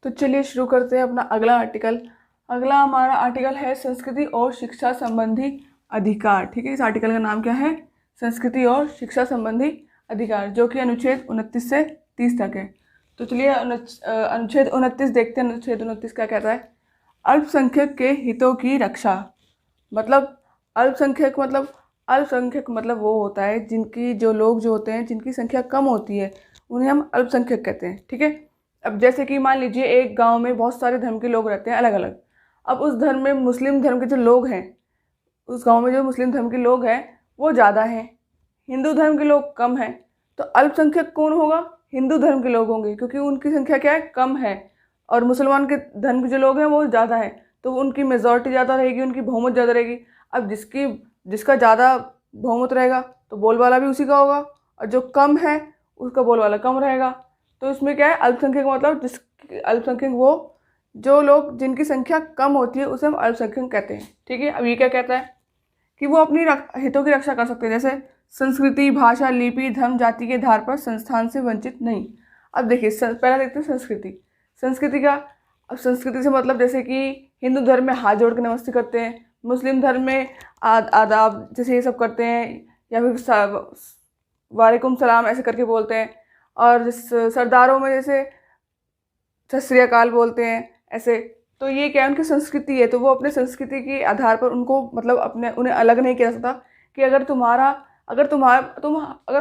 तो चलिए शुरू करते हैं अपना अगला आर्टिकल। अगला हमारा आर्टिकल है संस्कृति और शिक्षा संबंधी अधिकार। ठीक है, इस आर्टिकल का नाम क्या है? संस्कृति और शिक्षा संबंधी अधिकार, जो कि अनुच्छेद 29 से 30 तक है। तो चलिए अनुच्छेद 29 देखते हैं। अनुच्छेद 29 क्या कहता है? अल्पसंख्यक के हितों की रक्षा। मतलब अल्पसंख्यक मतलब वो होता है जिनकी जो लोग जो होते हैं जिनकी संख्या कम होती है, उन्हें हम अल्पसंख्यक कहते हैं। ठीक है, अब जैसे कि मान लीजिए एक गांव में बहुत सारे धर्म के लोग रहते हैं अलग अलग। अब उस धर्म में मुस्लिम धर्म के जो लोग हैं, उस गांव में जो मुस्लिम धर्म के लोग हैं वो ज़्यादा हैं, हिंदू धर्म के लोग कम हैं। तो अल्पसंख्यक कौन होगा? हिंदू धर्म के लोग होंगे, क्योंकि उनकी संख्या क्या है? कम है। और मुसलमान के धर्म के जो लोग हैं वो ज़्यादा हैं, तो उनकी मेजॉरिटी ज़्यादा रहेगी, उनकी बहुमत ज़्यादा रहेगी। अब जिसका ज़्यादा बहुमत रहेगा तो बोलबाला भी उसी का होगा, और जो कम है उसका बोलबाला कम रहेगा। तो इसमें क्या है? अल्पसंख्यक मतलब अल्पसंख्यक वो जो लोग जिनकी संख्या कम होती है उसे हम अल्पसंख्यक कहते हैं। ठीक है, अब ये क्या कहता है कि वो अपनी हितों की रक्षा कर सकते हैं, जैसे संस्कृति, भाषा, लिपि, धर्म, जाति के आधार पर संस्थान से वंचित नहीं। अब देखिए पहला देखते हैं संस्कृति। संस्कृति का, अब संस्कृति से मतलब जैसे कि हिंदू धर्म में हाथ जोड़ के नमस्ते करते हैं, मुस्लिम धर्म में आदाब जैसे ये सब करते हैं, या फिर वालेकुम सलाम ऐसे करके बोलते हैं। और सरदारों में जैसे सत श्री अकाल बोलते हैं ऐसे। तो ये क्या है? उनकी संस्कृति है, तो वो अपने संस्कृति के आधार पर उनको मतलब उन्हें अलग नहीं किया सकता कि अगर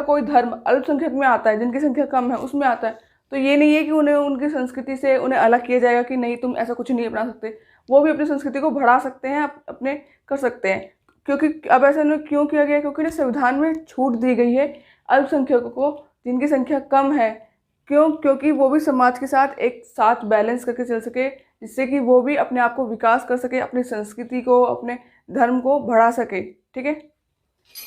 कोई धर्म अल्पसंख्यक में आता है, जिनकी संख्या कम है उसमें आता है, तो ये नहीं है कि उन्हें उनकी संस्कृति से उन्हें अलग किया जाएगा कि नहीं तुम ऐसा कुछ नहीं अपना सकते। वो भी अपनी संस्कृति को बढ़ा सकते हैं, अपने कर सकते हैं। क्योंकि अब ऐसा क्यों किया गया? क्योंकि संविधान में छूट दी गई है अल्पसंख्यकों को जिनकी संख्या कम है। क्यों? क्योंकि वो भी समाज के साथ एक साथ बैलेंस करके चल सके, जिससे कि वो भी अपने आप को विकास कर सके, अपनी संस्कृति को, अपने धर्म को बढ़ा सके। ठीक है,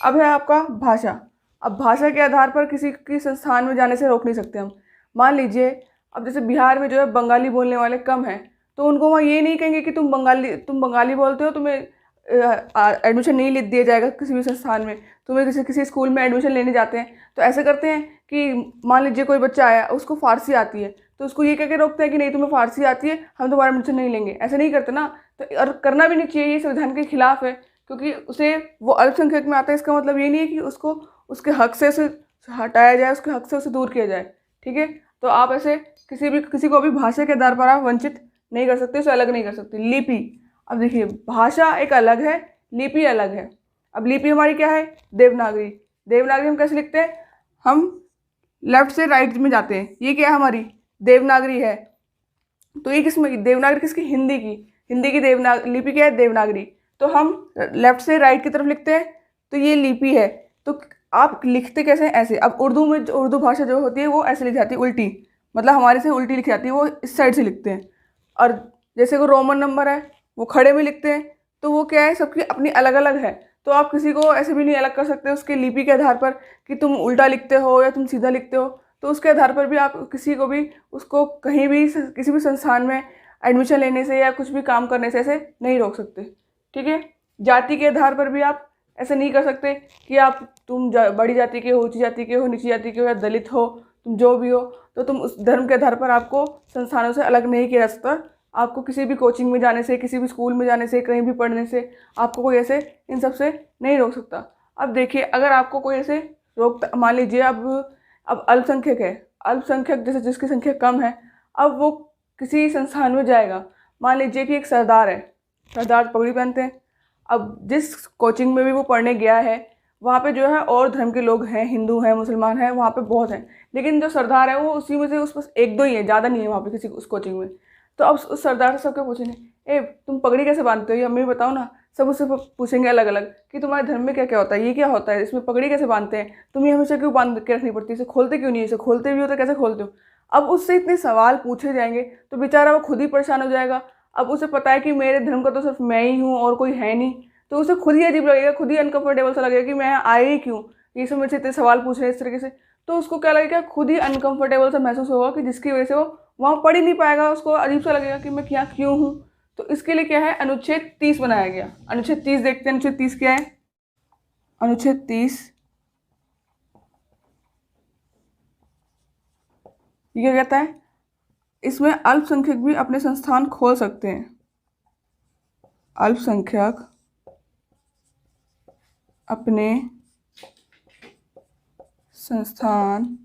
अब है आपका भाषा। अब भाषा के आधार पर किसी की संस्थान में जाने से रोक नहीं सकते हम। मान लीजिए अब जैसे बिहार में जो है बंगाली बोलने वाले कम हैं, तो उनको वहाँ ये नहीं कहेंगे कि तुम बंगाली बोलते हो, तुम्हें एडमिशन नहीं ले दिया जाएगा किसी भी संस्थान में। तुम्हें किसी स्कूल में एडमिशन लेने जाते हैं तो ऐसे करते हैं कि मान लीजिए कोई बच्चा आया, उसको फारसी आती है, तो उसको ये कह के रोकते हैं कि नहीं तुम्हें फारसी आती है, हम तुम्हारा एडमिशन नहीं लेंगे। ऐसे नहीं करते ना। तो और करना भी नहीं चाहिए, ये संविधान के खिलाफ है, क्योंकि उसे वो अल्पसंख्यक में आता है। इसका मतलब ये नहीं है कि उसको उसके हक से उसे हटाया जाए, उसके हक से उसे दूर किया जाए। ठीक है, तो आप ऐसे किसी को भी भाषा के आधार पर आप वंचित नहीं कर सकते, उसे अलग नहीं कर सकते। लिपि, अब देखिए भाषा एक अलग है, लिपि अलग है। अब लिपि हमारी क्या है? देवनागरी। देवनागरी हम कैसे लिखते हैं? हम लेफ्ट से राइट में जाते हैं। ये क्या है? हमारी देवनागरी है। तो ये किसमें? देवनागरी किसकी? हिंदी की। हिंदी की लिपि क्या है? देवनागरी। तो हम लेफ्ट से राइट की तरफ लिखते हैं, तो ये लिपि है। तो आप लिखते कैसे हैं? ऐसे। अब उर्दू में उर्दू भाषा जो होती है वो ऐसे लिखी जाती है, उल्टी, मतलब हमारे से उल्टी लिखी जाती है, वो इस साइड से लिखते हैं। और जैसे कोई रोमन नंबर है वो खड़े में लिखते हैं, तो वो क्या है? सबकी अपनी अलग अलग है। तो आप किसी को ऐसे भी नहीं अलग कर सकते उसके लिपि के आधार पर कि तुम उल्टा लिखते हो या तुम सीधा लिखते हो। तो उसके आधार पर भी आप किसी को भी उसको कहीं भी किसी भी संस्थान में एडमिशन लेने से या कुछ भी काम करने से ऐसे नहीं रोक सकते। ठीक है, जाति के आधार पर भी आप ऐसे नहीं कर सकते कि तुम बड़ी जाति के हो, ऊंची जाति के हो, नीची जाति के हो या दलित हो, तुम जो भी हो, तो तुम उस धर्म के आधार पर आपको संस्थानों से अलग नहीं किया जा सकता। आपको किसी भी कोचिंग में जाने से, किसी भी स्कूल में जाने से, कहीं भी पढ़ने से आपको कोई ऐसे इन सब से नहीं रोक सकता। अब देखिए अगर आपको कोई ऐसे मान लीजिए अब अल्पसंख्यक है, अल्पसंख्यक जैसे जिसकी संख्या कम है, अब वो किसी संस्थान में जाएगा। मान लीजिए कि एक सरदार है, सरदार पगड़ी पहनते हैं। अब जिस कोचिंग में भी वो पढ़ने गया है वहाँ पे जो है और धर्म के लोग हैं, हिंदू हैं, मुसलमान हैं, वहाँ पे बहुत हैं, लेकिन जो सरदार है वो उसी में से उस बस एक दो ही है, ज़्यादा नहीं है वहाँ पे किसी उस कोचिंग में। तो अब उस सरदार से सबके पूछेंगे, ए तुम पगड़ी कैसे बांधते हो, ये हमें बताओ ना। सब उससे पूछेंगे अलग अलग कि तुम्हारे धर्म में क्या क्या होता है, ये क्या होता है, इसमें पगड़ी कैसे बांधते हैं, तुम ये हमेशा क्यों बांध के रखनी पड़ती है, इसे खोलते क्यों नहीं, इसे खोलते भी हो तो कैसे खोलते हो। अब उससे इतने सवाल पूछे जाएंगे तो बेचारा वो खुद ही परेशान हो जाएगा। अब उसे पता है कि मेरे धर्म का तो सिर्फ मैं ही हूँ और कोई है नहीं, तो उसे खुद ही अजीब लगेगा, खुद ही अनकंफर्टेबल सा लगेगा कि मैं आया ही क्यों, ये सब मेरे से इतने सवाल पूछ रहे हैं इस तरीके से। तो उसको क्या लगेगा? खुद ही अनकंफर्टेबल सा महसूस होगा कि जिसकी वजह से वो वहाँ पढ़ ही नहीं पाएगा, उसको अजीब सा लगेगा कि मैं क्या क्यों हूँ। तो इसके लिए क्या है? अनुच्छेद 30 बनाया गया। अनुच्छेद 30 देखते हैं। अनुच्छेद 30 क्या है? अनुच्छेद 30 ये क्या कहता है? इसमें अल्पसंख्यक भी अपने संस्थान खोल सकते हैं। अल्पसंख्यक अपने संस्थान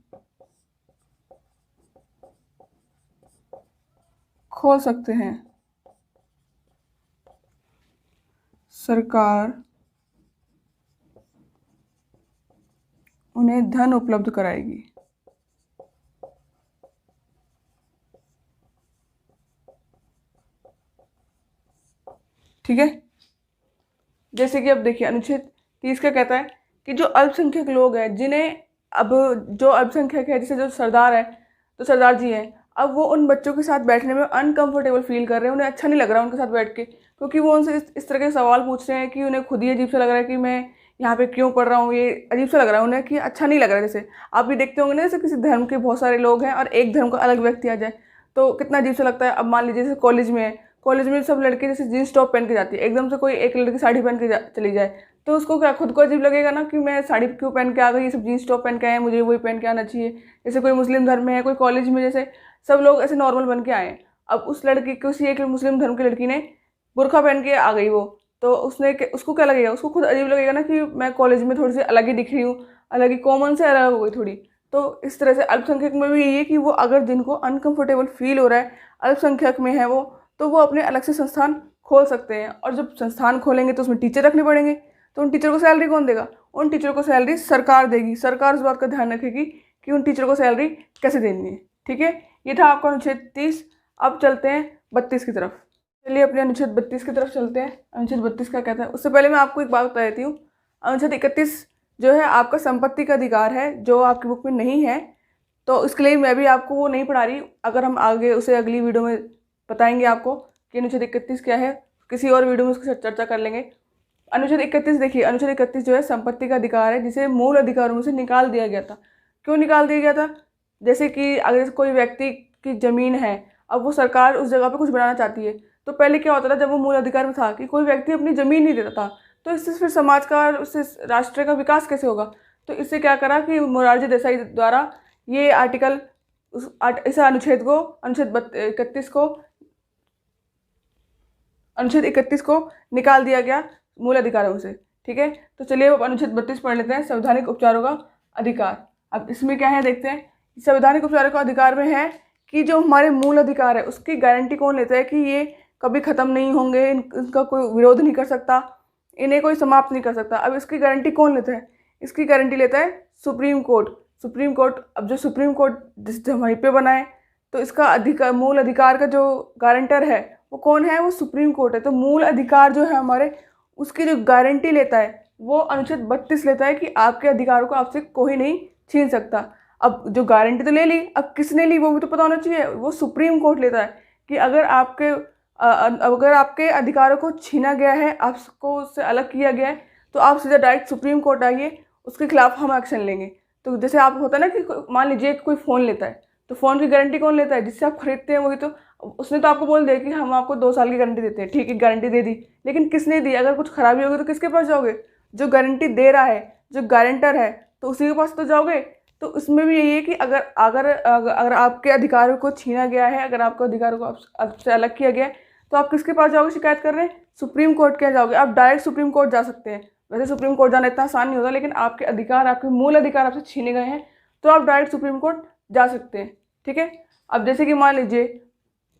खोल सकते हैं। सरकार उन्हें धन उपलब्ध कराएगी। ठीक है। जैसे कि अब देखिए अनुच्छेद 30 क्या कहता है कि जो अल्पसंख्यक लोग हैं जिन्हें अब जो अल्पसंख्यक है जैसे जो सरदार है तो सरदार जी हैं, अब वो उन बच्चों के साथ बैठने में अनकंफर्टेबल फील कर रहे हैं, उन्हें अच्छा नहीं लग रहा है उनके साथ बैठ के, क्योंकि वो उनसे इस तरह के सवाल पूछ रहे हैं कि उन्हें खुद ही अजीब सा लग रहा है कि मैं यहाँ पे क्यों पढ़ रहा हूँ, ये अजीब सा लग रहा है उन्हें कि अच्छा नहीं लग रहा है। जैसे आप भी देखते होंगे ना, जैसे किसी धर्म के बहुत सारे लोग हैं और एक धर्म का अलग व्यक्ति आ जाए तो कितना अजीब सा लगता है। अब मान लीजिए जैसे कॉलेज में है, कॉलेज में सब लड़के जैसे जीन्स टॉप पहन के जाती है, एकदम से कोई एक लड़की साड़ी पहन के चली जाए तो उसको क्या खुद को अजीब लगेगा ना कि मैं साड़ी क्यों पहन के आ गई, ये सब जीन्स टॉप पहन के आए, मुझे वही पहन के आना चाहिए। जैसे कोई मुस्लिम धर्म में है, कोई कॉलेज में जैसे सब लोग ऐसे नॉर्मल बन के आए, अब उस लड़की किसी एक मुस्लिम धर्म की लड़की ने बुर्का पहन के आ गई वो, तो उसको क्या लगेगा, उसको खुद अजीब लगेगा ना कि मैं कॉलेज में थोड़ी सी अलग ही दिख रही हूँ, अलग ही कॉमन से अलग हो गई थोड़ी। तो इस तरह से अल्पसंख्यक में भी यही है कि वो अगर जिनको अनकंफर्टेबल फील हो रहा है, अल्पसंख्यक में है वो, तो वो अपने अलग से संस्थान खोल सकते हैं। और जब संस्थान खोलेंगे तो उसमें टीचर रखने पड़ेंगे, तो उन टीचर को सैलरी कौन देगा, उन टीचर को सैलरी सरकार देगी। सरकार उस बात का ध्यान रखेगी कि उन टीचर को सैलरी कैसे देनी है। ठीक है, ये था आपका अनुच्छेद 30। अब चलते हैं 32 की तरफ। चलिए अपने अनुच्छेद 32 की तरफ चलते हैं। अनुच्छेद 32 क्या कहता है, उससे पहले मैं आपको एक बात बता देती हूँ। अनुच्छेद 31 जो है आपका संपत्ति का अधिकार है, जो आपकी बुक में नहीं है, तो इसके लिए मैं भी आपको वो नहीं पढ़ा रही, अगर हम आगे उसे अगली वीडियो में बताएंगे आपको कि अनुच्छेद 31 क्या है, किसी और वीडियो में उसकी चर्चा कर लेंगे। अनुच्छेद 31 देखिए, अनुच्छेद 31 जो है संपत्ति का अधिकार है, जिसे मूल अधिकारों में से निकाल दिया गया था। क्यों निकाल दिया गया था, जैसे कि अगर कोई व्यक्ति की ज़मीन है, अब वो सरकार उस जगह पे कुछ बनाना चाहती है, तो पहले क्या होता था जब वो मूल अधिकार में था कि कोई व्यक्ति अपनी ज़मीन नहीं देता था, तो इससे फिर समाज का, उससे राष्ट्र का विकास कैसे होगा। तो इससे क्या करा कि मोरारजी देसाई द्वारा ये आर्टिकल इस अनुच्छेद को, अनुच्छेद 31 को निकाल दिया गया मूल अधिकारों से। ठीक है, तो चलिए अब अनुच्छेद 32 पढ़ लेते हैं, संवैधानिक उपचारों का अधिकार। अब इसमें क्या है देखते हैं। संवैधानिक उपचारों का अधिकार में है कि जो हमारे मूल अधिकार है उसकी गारंटी कौन लेता है कि ये कभी ख़त्म नहीं होंगे, इनका कोई विरोध नहीं कर सकता, इन्हें कोई समाप्त नहीं कर सकता। अब इसकी गारंटी कौन लेता है, इसकी गारंटी लेता है सुप्रीम कोर्ट। सुप्रीम कोर्ट, अब जो सुप्रीम कोर्ट जिस वहीं पे बना है, तो इसका अधिकार, मूल अधिकार का जो गारंटर है वो कौन है, वो सुप्रीम कोर्ट है। तो मूल अधिकार जो है हमारे, उसकी जो गारंटी लेता है वो अनुच्छेद 32 लेता है कि आपके अधिकारों को आपसे कोई नहीं छीन सकता। अब जो गारंटी तो ले ली, अब किसने ली वो भी तो पता होना चाहिए, वो सुप्रीम कोर्ट लेता है कि अगर आपके अधिकारों को छीना गया है, आपको उससे अलग किया गया है, तो आप सीधा डायरेक्ट सुप्रीम कोर्ट आइए, उसके खिलाफ हम एक्शन लेंगे। तो जैसे आप होता है ना कि मान लीजिए कोई फ़ोन लेता है, तो फ़ोन की गारंटी कौन लेता है, जिससे आप खरीदते हैं वही तो, उसने तो आपको बोल दिया कि हम आपको 2 साल की गारंटी देते हैं, ठीक है गारंटी दे दी, लेकिन किसने दी, अगर कुछ खराबी होगी तो किसके पास जाओगे, जो गारंटी दे रहा है, जो गारंटर है, तो उसी के पास तो जाओगे। तो इसमें भी यही है कि अगर आपके अधिकारों को छीना गया है, अगर आपके अधिकारों को आपसे अलग किया गया है, तो आप किसके पास जाओगे शिकायत करने, सुप्रीम कोर्ट के जाओगे। आप डायरेक्ट सुप्रीम कोर्ट जा सकते हैं। वैसे सुप्रीम कोर्ट जाना इतना आसान नहीं होता, लेकिन आपके अधिकार, आपके मूल अधिकार आपसे छीने गए हैं, तो आप डायरेक्ट सुप्रीम कोर्ट जा सकते हैं। ठीक है, अब जैसे कि मान लीजिए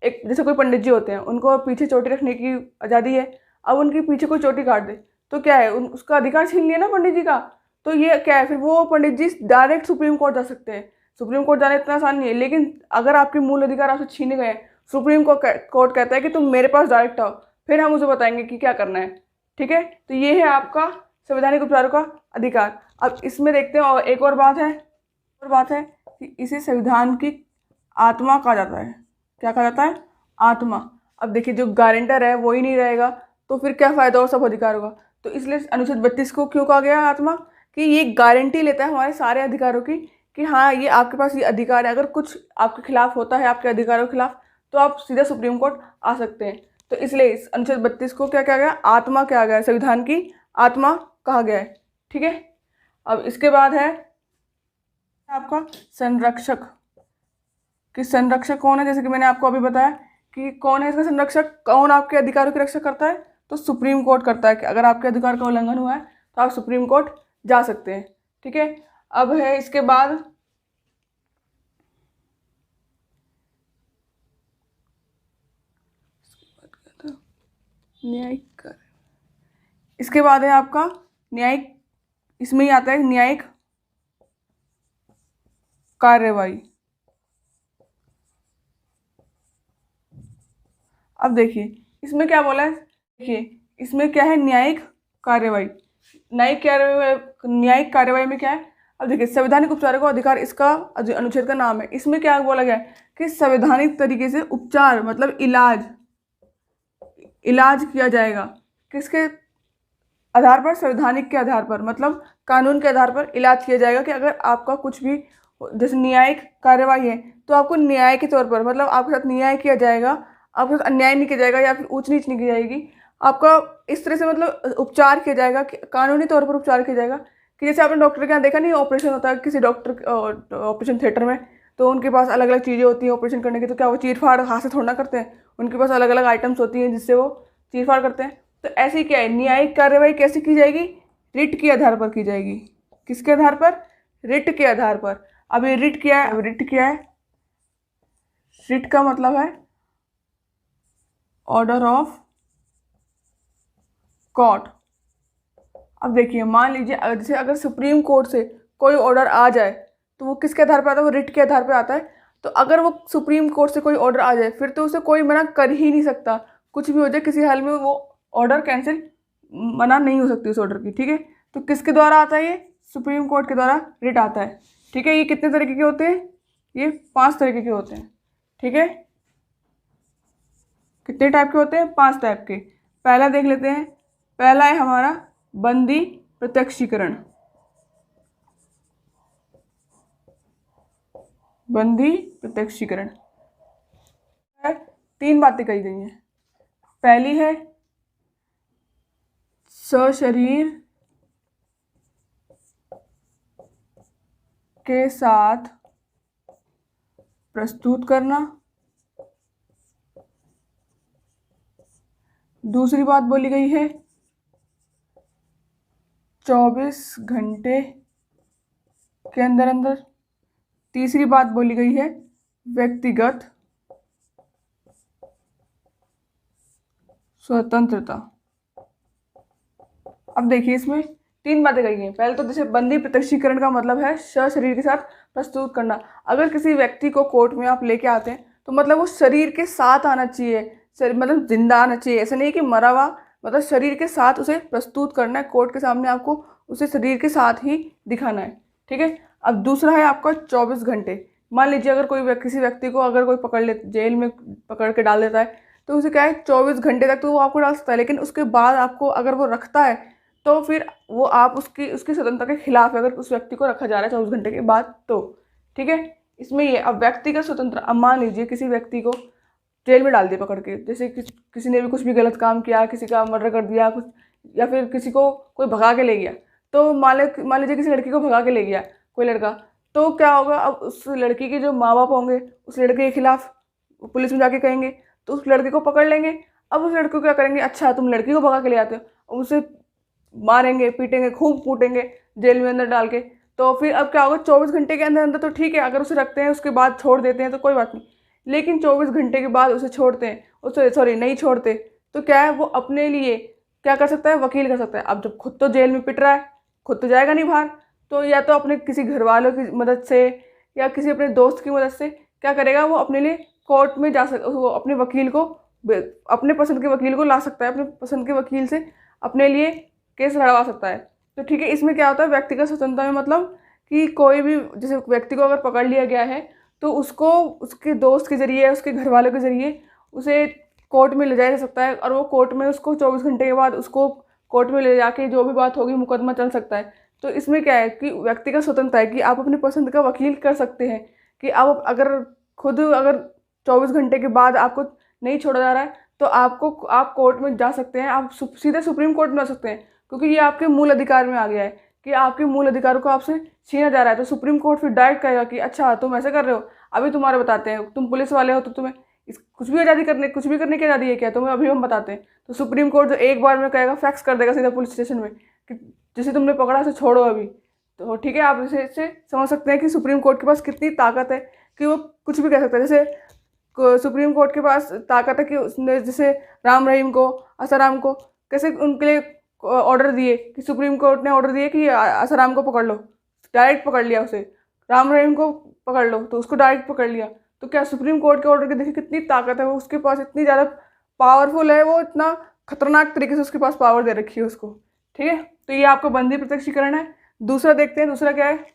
जैसे कोई पंडित जी होते हैं, उनको पीछे चोटी रखने की आज़ादी है, अब उनके पीछे कोई चोटी काट दे तो क्या है, उसका अधिकार छीन लिया ना पंडित जी का। तो ये क्या है, फिर वो पंडित जी डायरेक्ट सुप्रीम कोर्ट जा सकते हैं। सुप्रीम कोर्ट जाना इतना आसान नहीं है, लेकिन अगर आपके मूल अधिकार आपसे छीने गए, सुप्रीम कोर्ट कहता है कि तुम मेरे पास डायरेक्ट आओ, फिर हम उसे बताएंगे कि क्या करना है। ठीक है, तो ये है आपका संवैधानिक उपचारों का अधिकार। अब इसमें देखते हैं, और एक और बात है कि इसे संविधान की आत्मा कहा जाता है। क्या कहा जाता है, आत्मा। अब देखिए जो गारंटर है वो ही नहीं रहेगा तो फिर क्या फ़ायदा हो सब अधिकारों का। तो इसलिए अनुच्छेद 32 को क्यों कहा गया आत्मा, कि ये गारंटी लेता है हमारे सारे अधिकारों की, कि हाँ ये आपके पास ये अधिकार है, अगर कुछ आपके खिलाफ होता है, आपके अधिकारों के खिलाफ, तो आप सीधा सुप्रीम कोर्ट आ सकते हैं। तो इसलिए इस अनुच्छेद 32 को क्या कहा गया, आत्मा कहा गया, संविधान की आत्मा कहा गया है। ठीक है, अब इसके बाद है आपका संरक्षक। कि संरक्षक कौन है, जैसे कि मैंने आपको अभी बताया कि कौन है इसका संरक्षक, कौन आपके अधिकारों की रक्षा करता है, तो सुप्रीम कोर्ट करता है कि अगर आपके अधिकार का उल्लंघन हुआ है तो आप सुप्रीम कोर्ट जा सकते हैं। ठीक है, अब है इसके बाद न्यायिक कार्य, इसके बाद है आपका न्यायिक, इसमें ही आता है न्यायिक कार्यवाही। अब देखिए इसमें क्या बोला है, देखिए इसमें क्या है, न्यायिक कार्यवाही। न्यायिक कार्यवाही में क्या है, अब देखिए संवैधानिक उपचारों का अधिकार, इसका अनुच्छेद का नाम है। इसमें क्या बोला गया है कि संवैधानिक तरीके से उपचार मतलब इलाज किया जाएगा, किसके आधार पर, संवैधानिक के आधार पर, मतलब कानून के आधार पर इलाज किया जाएगा। कि अगर आपका कुछ भी जैसे न्यायिक कार्यवाही है तो आपको न्याय के तौर पर, मतलब आपके साथ न्याय किया जाएगा, आपके साथ अन्याय नहीं किया जाएगा या फिर ऊंच नीच नहीं की जाएगी, आपका इस तरह से मतलब उपचार किया जाएगा कि कानूनी तौर पर उपचार किया जाएगा। कि जैसे आपने डॉक्टर के यहाँ देखा नहीं, ऑपरेशन होता है किसी डॉक्टर ऑपरेशन थिएटर में, तो उनके पास अलग अलग चीज़ें होती हैं ऑपरेशन करने की, तो क्या वो चीर फाड़ हाथ से थोड़ा ना करते हैं, उनके पास अलग अलग आइटम्स होती हैं जिससे वो चीर फाड़ करते हैं। तो ऐसे ही क्या है, न्यायिक कार्यवाही कैसे की जाएगी, रिट के आधार पर की जाएगी। किसके आधार पर, रिट के आधार पर। अब ये रिट क्या है, अब रिट क्या है, रिट का मतलब है ऑर्डर ऑफ कोर्ट। अब देखिए मान लीजिए जैसे अगर सुप्रीम कोर्ट से कोई ऑर्डर आ जाए तो वो किसके आधार पर आता है, वो रिट के आधार पर आता है। तो अगर वो सुप्रीम कोर्ट से कोई ऑर्डर आ जाए फिर तो उसे कोई मना कर ही नहीं सकता, कुछ भी हो जाए किसी हाल में वो ऑर्डर कैंसिल, मना नहीं हो सकती उस ऑर्डर की। ठीक है, तो किसके द्वारा आता है, ये सुप्रीम कोर्ट के द्वारा रिट आता है। ठीक है, ये कितने तरीके के होते हैं, ये 5 तरीके के होते हैं। ठीक है, कितने टाइप के होते हैं, 5 टाइप के। पहला देख लेते हैं, पहला है हमारा बंदी प्रत्यक्षीकरण। बंदी प्रत्यक्षीकरण 3 बातें कही गई हैं। पहली है सशरीर के साथ प्रस्तुत करना। दूसरी बात बोली गई है 24 घंटे के अंदर अंदर। तीसरी बात बोली गई है व्यक्तिगत स्वतंत्रता। अब देखिए इसमें 3 बातें कही हैं। पहले तो जैसे बंदी प्रत्यक्षीकरण का मतलब है सशरीर के साथ प्रस्तुत करना। अगर किसी व्यक्ति को कोर्ट में आप लेके आते हैं तो मतलब वो शरीर के साथ आना चाहिए, मतलब जिंदा आना चाहिए, ऐसा नहीं कि मरा हुआ, मतलब शरीर के साथ उसे प्रस्तुत करना है कोर्ट के सामने, आपको उसे शरीर के साथ ही दिखाना है। ठीक है, अब दूसरा है आपका 24 घंटे। मान लीजिए अगर कोई किसी व्यक्ति को अगर कोई पकड़ ले, जेल में पकड़ के डाल देता है तो उसे क्या है 24 घंटे तक तो वो आपको डाल सकता है, लेकिन उसके बाद आपको अगर वो रखता है तो फिर वो आप उसकी स्वतंत्रता के खिलाफ है अगर उस व्यक्ति को रखा जा रहा है 24 घंटे के बाद तो। ठीक है, इसमें ये अब व्यक्तिगत स्वतंत्र, अब मान लीजिए किसी व्यक्ति को जेल में डाल दिया पकड़ के, जैसे किसी ने भी कुछ भी गलत काम किया, किसी का मर्डर कर दिया कुछ, या फिर किसी को कोई भगा के ले गया, तो मान लीजिए किसी लड़की को भगा के ले गया कोई लड़का, तो क्या होगा, अब उस लड़की के जो माँ बाप होंगे उस लड़के के खिलाफ पुलिस में जाके कहेंगे तो उस लड़के को पकड़ लेंगे। अब उस लड़के को क्या करेंगे, अच्छा तुम लड़की को भगा के ले आते हो, उसे मारेंगे पीटेंगे खूब कूटेंगे जेल में अंदर डाल के। तो फिर अब क्या होगा 24 घंटे के अंदर अंदर तो ठीक है, अगर उसे रखते हैं उसके बाद छोड़ देते हैं तो कोई बात नहीं, लेकिन 24 घंटे के बाद उसे छोड़ते हैं, उसे सॉरी नहीं छोड़ते, तो क्या है वो अपने लिए क्या कर सकता है, वकील कर सकता है। अब जब खुद तो जेल में पिट रहा है, खुद तो जाएगा नहीं बाहर, तो या तो अपने किसी घर वालों की मदद से या किसी अपने दोस्त की मदद से क्या करेगा, वो अपने लिए कोर्ट में जा सकता, वो अपने वकील को, अपने पसंद के वकील को ला सकता है, अपने पसंद के वकील से अपने लिए केस लड़वा सकता है। तो ठीक है, इसमें क्या होता है व्यक्तिगत स्वतंत्रता में मतलब कि कोई भी जैसे व्यक्ति को अगर पकड़ लिया गया है तो उसको उसके दोस्त के ज़रिए, उसके घर वालों के ज़रिए उसे कोर्ट में ले जाया जा सकता है, और वो कोर्ट में उसको 24 घंटे के बाद उसको कोर्ट में ले जाके जो भी बात होगी मुकदमा चल सकता है। तो इसमें क्या है कि व्यक्तिगत स्वतंत्रता है कि आप अपनी पसंद का वकील कर सकते हैं, कि आप अगर खुद अगर 24 घंटे के बाद आपको नहीं छोड़ा जा रहा है तो आप कोर्ट में जा सकते हैं, आप सीधे सुप्रीम कोर्ट में जा सकते हैं, क्योंकि ये आपके मूल अधिकार में आ गया है कि आपके मूल अधिकारों को आपसे छीना जा रहा है। तो सुप्रीम कोर्ट फिर डायरेक्ट कहेगा कि अच्छा तुम ऐसे कर रहे हो, अभी तुम्हारे बताते हैं, तुम पुलिस वाले हो तो तुम्हें कुछ भी आज़ादी करने, कुछ भी करने की आज़ादी है क्या तुम्हें? अभी हम बताते हैं। तो सुप्रीम कोर्ट जो एक बार में कहेगा, फैक्स कर देगा सीधा पुलिस स्टेशन में कि जिसे तुमने पकड़ा उसे छोड़ो अभी। तो ठीक है, आप इसे समझ सकते हैं कि सुप्रीम कोर्ट के पास कितनी ताकत है कि वो कुछ भी कह सकता है। जैसे सुप्रीम कोर्ट के पास ताकत है कि उसने जैसे राम रहीम को, आसाराम को कैसे उनके लिए ऑर्डर दिए, कि सुप्रीम कोर्ट ने ऑर्डर दिए कि आसाराम को पकड़ लो, डायरेक्ट पकड़ लिया उसे। राम रहीम को पकड़ लो तो उसको डायरेक्ट पकड़ लिया। तो क्या सुप्रीम कोर्ट के ऑर्डर की देखिए कितनी ताकत है, वो उसके पास इतनी ज़्यादा पावरफुल है, वो इतना खतरनाक तरीके से उसके पास पावर दे रखी है उसको। ठीक है, तो ये आपका बंदी प्रत्यक्षीकरण है। दूसरा देखते हैं, दूसरा क्या है।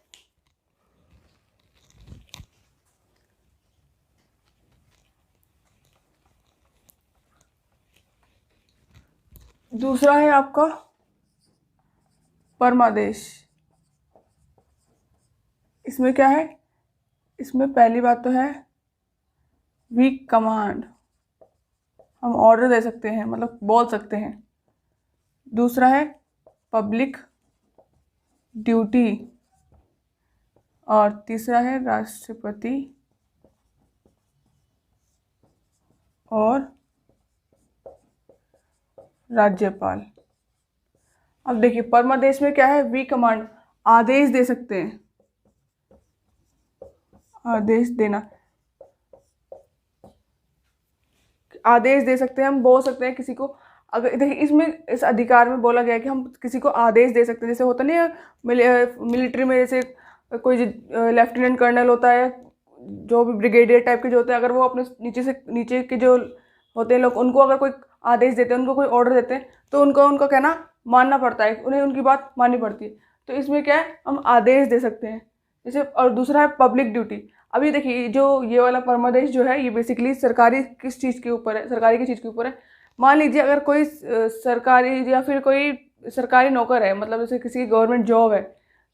दूसरा है आपका परमादेश। इसमें क्या है, इसमें पहली बात तो है वीक कमांड, हम ऑर्डर दे सकते हैं, मतलब बोल सकते हैं। दूसरा है पब्लिक ड्यूटी, और तीसरा है राष्ट्रपति और राज्यपाल। अब देखिए परमादेश में क्या है, वी कमांड, आदेश दे सकते हैं, आदेश देना, आदेश दे सकते हैं, हम बोल सकते हैं किसी को। अगर देखिए इसमें इस अधिकार में बोला गया है कि हम किसी को आदेश दे सकते हैं। जैसे होता नहीं है मिलिट्री में, जैसे कोई लेफ्टिनेंट कर्नल होता है, जो भी ब्रिगेडियर टाइप के जो होते हैं, अगर वो अपने नीचे के जो होते हैं लोग, उनको अगर कोई आदेश देते हैं, उनको कोई ऑर्डर देते हैं, तो उनका कहना मानना पड़ता है, उन्हें उनकी बात माननी पड़ती है। तो इसमें क्या है, हम आदेश दे सकते हैं जैसे। और दूसरा है पब्लिक ड्यूटी। अभी देखिए जो ये वाला परमादेश जो है, ये बेसिकली सरकारी किस चीज़ के ऊपर है, सरकारी की चीज़ के ऊपर है। मान लीजिए अगर कोई सरकारी या फिर कोई सरकारी नौकर है, मतलब जैसे किसी गवर्नमेंट जॉब है,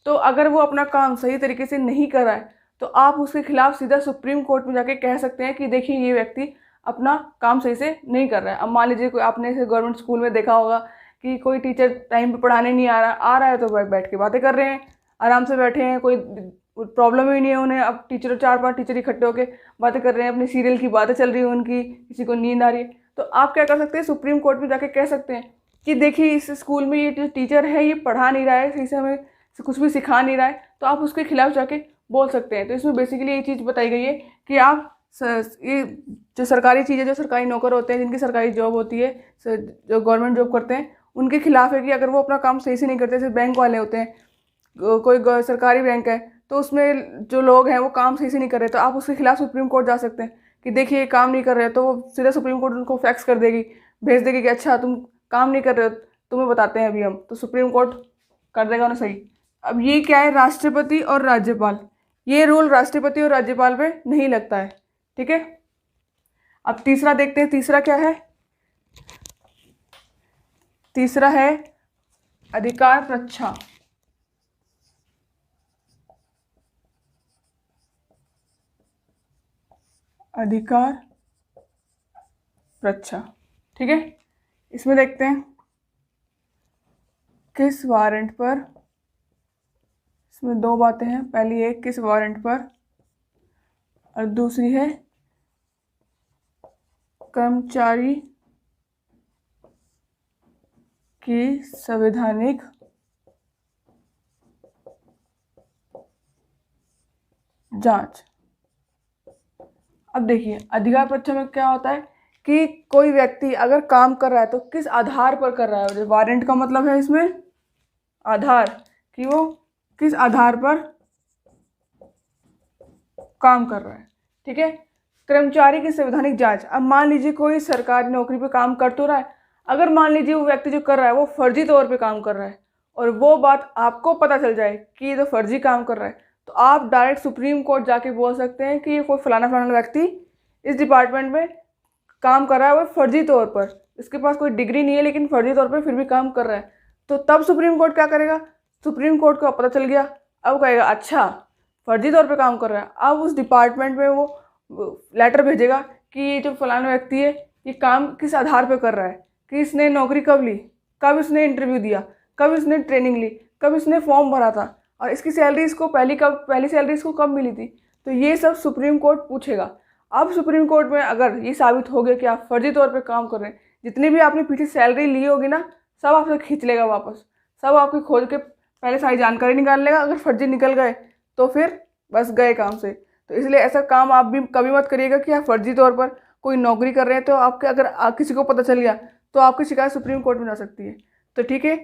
तो अगर वो अपना काम सही तरीके से नहीं कर रहा है, तो आप उसके खिलाफ सीधा सुप्रीम कोर्ट में जाके कह सकते हैं कि देखिए ये व्यक्ति अपना काम सही से नहीं कर रहा है। अब मान लीजिए कोई, आपने गवर्नमेंट स्कूल में देखा होगा कि कोई टीचर टाइम पे पढ़ाने नहीं आ रहा है तो बैठ के बातें कर रहे हैं, आराम से बैठे हैं, कोई प्रॉब्लम ही नहीं है उन्हें। अब टीचर 4-5 टीचर इकट्ठे होकर बातें कर रहे हैं, अपनी सीरियल की बातें चल रही है उनकी, किसी को नींद आ रही है, तो आप क्या कर सकते हैं, सुप्रीम कोर्ट में जाके कह सकते हैं कि देखिए इस स्कूल में ये टीचर है, ये पढ़ा नहीं रहा है सही से, हमें कुछ भी सिखा नहीं रहा है, तो आप उसके खिलाफ जाके बोल सकते हैं। तो इसमें बेसिकली ये चीज़ बताई गई है कि आप ये जो सरकारी चीज़ें, जो सरकारी नौकर होते हैं, जिनकी सरकारी जॉब होती है, जो गवर्नमेंट जॉब करते हैं, उनके खिलाफ है कि अगर वो अपना काम सही से नहीं करते, जैसे बैंक वाले होते हैं, कोई सरकारी बैंक है, तो उसमें जो लोग हैं वो काम सही से नहीं कर रहे, तो आप उसके खिलाफ सुप्रीम कोर्ट जा सकते हैं कि देखिए ये काम नहीं कर रहे, तो वो सीधा सुप्रीम कोर्ट उनको फैक्स कर देगी, भेज देगी कि अच्छा तुम काम नहीं कर रहे हो, तुम्हें बताते हैं अभी हम, तो सुप्रीम कोर्ट कर देगा उन्हें सही। अब ये क्या है, राष्ट्रपति और राज्यपाल, ये रूल राष्ट्रपति और राज्यपाल पे नहीं लगता है। ठीक है, अब तीसरा देखते हैं, तीसरा क्या है, तीसरा है अधिकार प्रच्छा। अधिकार प्रच्छा, ठीक है, इसमें देखते हैं किस वारंट पर, इसमें 2 बातें हैं, पहली एक किस वारंट पर और दूसरी है कर्मचारी की संवैधानिक जांच। अब देखिए अधिकार प्रच्छा में क्या होता है कि कोई व्यक्ति अगर काम कर रहा है तो किस आधार पर कर रहा है, वारंट का मतलब है इसमें आधार, कि वो किस आधार पर काम कर रहा है। ठीक है, कर्मचारी की संवैधानिक जांच। अब मान लीजिए कोई सरकारी नौकरी पे काम कर तो रहा है, अगर मान लीजिए वो व्यक्ति जो कर रहा है वो फर्जी तौर पे काम कर रहा है और वो बात आपको पता चल जाए कि ये तो फर्जी काम कर रहा है, तो आप डायरेक्ट सुप्रीम कोर्ट जाके बोल सकते हैं कि ये कोई फलाना फलाना व्यक्ति इस डिपार्टमेंट में काम कर रहा है, वो फर्जी तौर पर, इसके पास कोई डिग्री नहीं है लेकिन फर्जी तौर पर फिर भी काम कर रहा है। तो तब सुप्रीम कोर्ट क्या करेगा, सुप्रीम कोर्ट को पता चल गया, अब कहेगा अच्छा फर्जी तौर पे काम कर रहा है, अब उस डिपार्टमेंट में वो लेटर भेजेगा कि ये जो फलाना व्यक्ति है ये काम किस आधार पे कर रहा है, कि इसने नौकरी कब ली, कब इसने इंटरव्यू दिया, कब इसने ट्रेनिंग ली, कब इसने फॉर्म भरा था और इसकी सैलरी इसको पहली सैलरी इसको कब मिली थी। तो ये सब सुप्रीम कोर्ट पूछेगा। अब सुप्रीम कोर्ट में अगर ये साबित हो गया कि आप फर्जी तौर पे काम कर रहे हैं, जितनी भी आपने पीछे सैलरी ली होगी ना, सब आपसे खींच लेगा वापस, सब आपकी खोल के पहले सारी जानकारी निकाल लेगा। अगर फर्जी निकल गए तो फिर बस गए काम से। तो इसलिए ऐसा काम आप भी कभी मत करिएगा कि आप फर्जी तौर पर कोई नौकरी कर रहे हैं, तो आपके अगर किसी को पता चल गया तो आपकी शिकायत सुप्रीम कोर्ट में जा सकती है। तो ठीक है,